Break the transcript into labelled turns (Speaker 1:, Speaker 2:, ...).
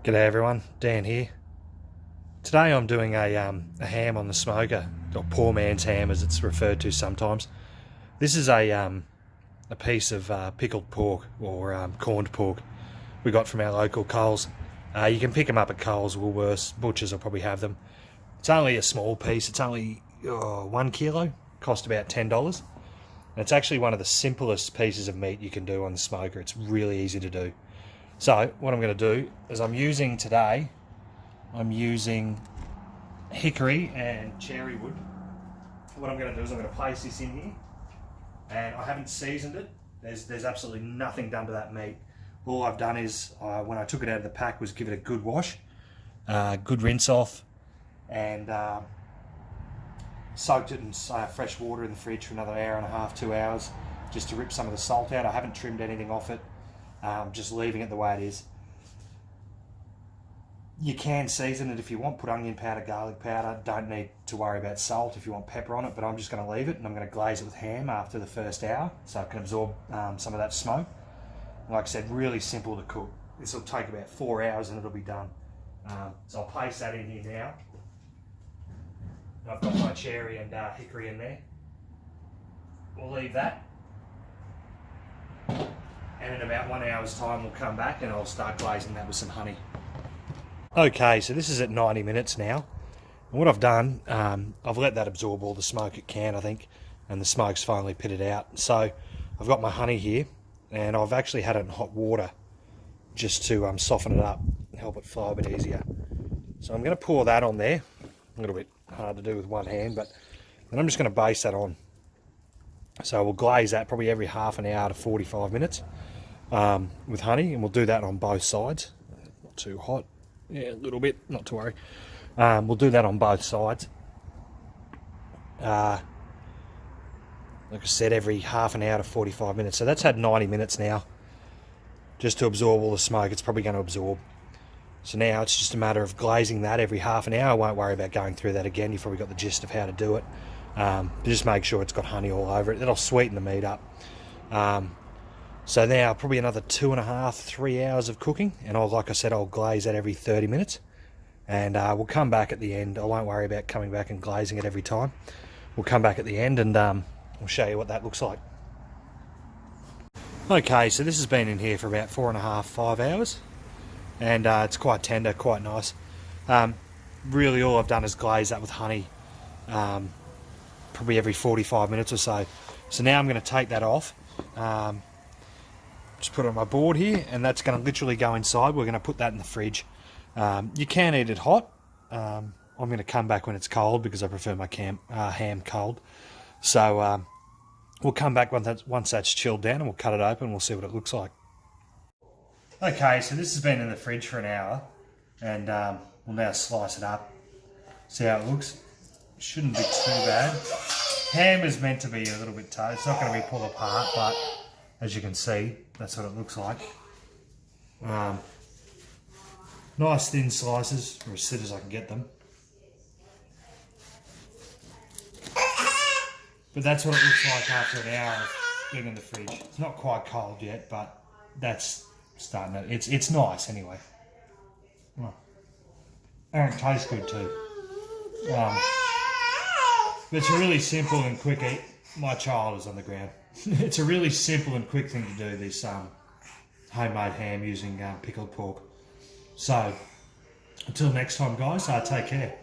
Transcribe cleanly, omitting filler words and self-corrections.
Speaker 1: G'day everyone, Dan here. Today I'm doing a ham on the smoker, or poor man's ham as it's referred to sometimes. This is a piece of pickled pork, or corned pork we got from our local Coles. You can pick them up at Coles, Woolworths, butchers will probably have them. It's only a small piece, it's only 1 kilo, cost about $10. And it's actually one of the simplest pieces of meat you can do on the smoker. It's really easy to do. So what I'm going to do is I'm using hickory and cherry wood. What I'm going to do is I'm going to place this in here, and I haven't seasoned it. There's absolutely nothing done to that meat. All I've done is when I took it out of the pack was give it a good wash, good rinse off, and soaked it in fresh water in the fridge for another hour and a half, 2 hours, just to rip some of the salt out. I haven't trimmed anything off it. Just leaving it the way it is. You can season it if you want, put onion powder, garlic powder, don't need to worry about salt if you want pepper on it, but I'm just going to leave it and I'm going to glaze it with ham after the first hour so it can absorb some of that smoke. And like I said, really simple to cook. This will take about 4 hours and it'll be done. So I'll place that in here now. I've got my cherry and hickory in there. We'll leave that. And in about 1 hour's time we'll come back and I'll start glazing that with some honey. Okay, so this is at 90 minutes now. And what I've done, I've let that absorb all the smoke it can, I think, and the smoke's finally pitted out. So I've got my honey here, and I've actually had it in hot water just to soften it up and help it flow a bit easier. So I'm going to pour that on there. A little bit hard to do with one hand, but then I'm just going to base that on. So we'll glaze that probably every half an hour to 45 minutes. With honey, and we'll do that on both sides. Not too hot, yeah, a little bit, not to worry. We'll do that on both sides. Like I said, every half an hour to 45 minutes. So that's had 90 minutes now, just to absorb all the smoke. It's probably going to absorb. So now it's just a matter of glazing that every half an hour. I won't worry about going through that again. You've probably got the gist of how to do it. Just make sure it's got honey all over it. That'll sweeten the meat up. So now probably another 2.5, 3 hours of cooking, and like I said, I'll glaze that every 30 minutes, and we'll come back at the end. I won't worry about coming back and glazing it every time. We'll come back at the end and we'll show you what that looks like. Okay, so this has been in here for about 4.5, 5 hours, and it's quite tender, quite nice. Really all I've done is glaze that with honey, probably every 45 minutes or so. So now I'm going to take that off. Just put it on my board here, and that's going to literally go inside. We're going to put that in the fridge. You can eat it hot. I'm going to come back when it's cold because I prefer my ham cold. So we'll come back once that's chilled down, and we'll cut it open and we'll see what it looks like. Okay, so this has been in the fridge for an hour, and we'll now slice it up. See how it looks? Shouldn't be too bad. Ham is meant to be a little bit tough. It's not going to be pulled apart, but as you can see, that's what it looks like. Nice thin slices, or as thin as I can get them. But that's what it looks like after an hour of being in the fridge. It's not quite cold yet, but that's starting to, it's nice anyway. And it tastes good too. But it's a really simple and quick eat. My child is on the ground. It's a really simple and quick thing to do, this homemade ham using pickled pork. So, until next time guys, take care.